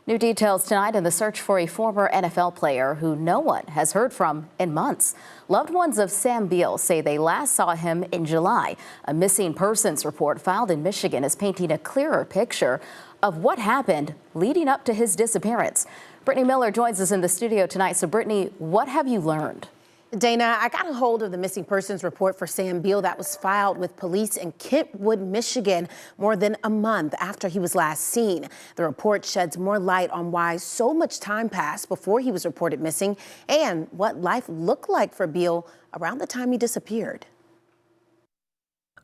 New details tonight in the search for a former NFL player who no one has heard from in months. Loved ones of Sam Beal say they last saw him in July. A missing persons report filed in Michigan is painting a clearer picture of what happened leading up to his disappearance. Brittany Miller joins us in the studio tonight. So Brittany, what have you learned? Dana, I got a hold of the missing persons report for Sam Beal that was filed with police in Kentwood, Michigan, more than a month after he was last seen. The report sheds more light on why so much time passed before he was reported missing and what life looked like for Beal around the time he disappeared.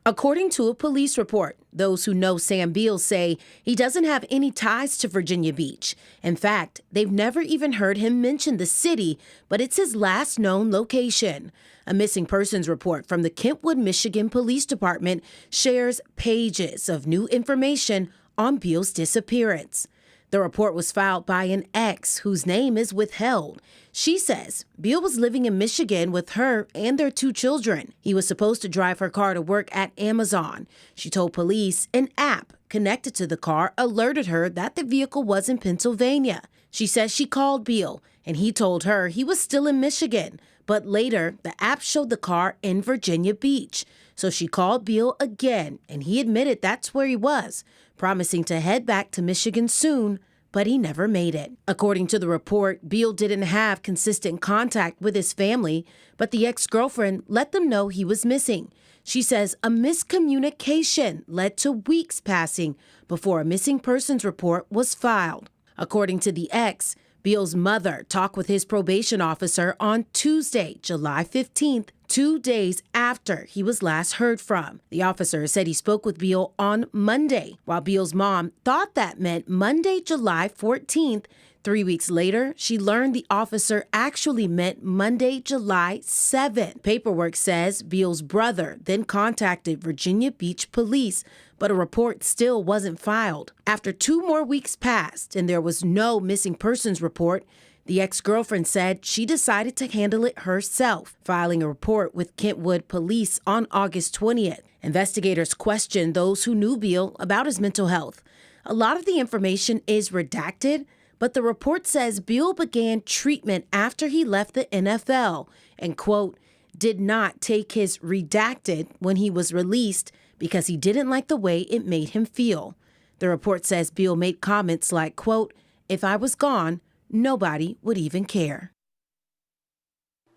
According to a police report, those who know Sam Beal say he doesn't have any ties to Virginia Beach. In fact, they've never even heard him mention the city, but it's his last known location. A missing persons report from the Kentwood, Michigan Police Department shares pages of new information on Beal's disappearance. The report was filed by an ex whose name is withheld. She says Beal was living in Michigan with her and their 2 children. He was supposed to drive her car to work at Amazon. She told police an app connected to the car alerted her that the vehicle was in Pennsylvania. She says she called Beal and he told her he was still in Michigan. But later, the app showed the car in Virginia Beach. So she called Beal again and he admitted that's where he was, promising to head back to Michigan soon, but he never made it. According to the report, Beal didn't have consistent contact with his family, but the ex-girlfriend let them know he was missing. She says a miscommunication led to weeks passing before a missing persons report was filed. According to the ex, Beal's mother talked with his probation officer on Tuesday, July 15th, 2 days after he was last heard from. The officer said he spoke with Beal on Monday, while Beal's mom thought that meant Monday, July 14th. 3 weeks later, she learned the officer actually meant Monday, July 7th. Paperwork says Beal's brother then contacted Virginia Beach police, but a report still wasn't filed. After 2 more weeks passed and there was no missing persons report, the ex-girlfriend said she decided to handle it herself, filing a report with Kentwood police on August 20th. Investigators questioned those who knew Beal about his mental health. A lot of the information is redacted, but the report says Beal began treatment after he left the NFL and, quote, did not take his redacted when he was released because he didn't like the way it made him feel. The report says Beal made comments like, quote, if I was gone, nobody would even care.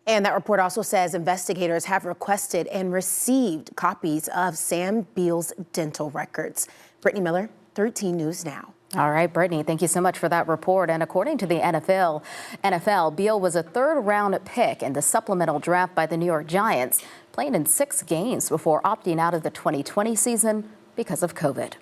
And that report also says investigators have requested and received copies of Sam Beal's dental records. Brittany Miller, 13 News Now. All right, Brittany, thank you so much for that report. And according to the NFL, Beal was a 3rd-round pick in the supplemental draft by the New York Giants, playing in 6 games before opting out of the 2020 season because of COVID.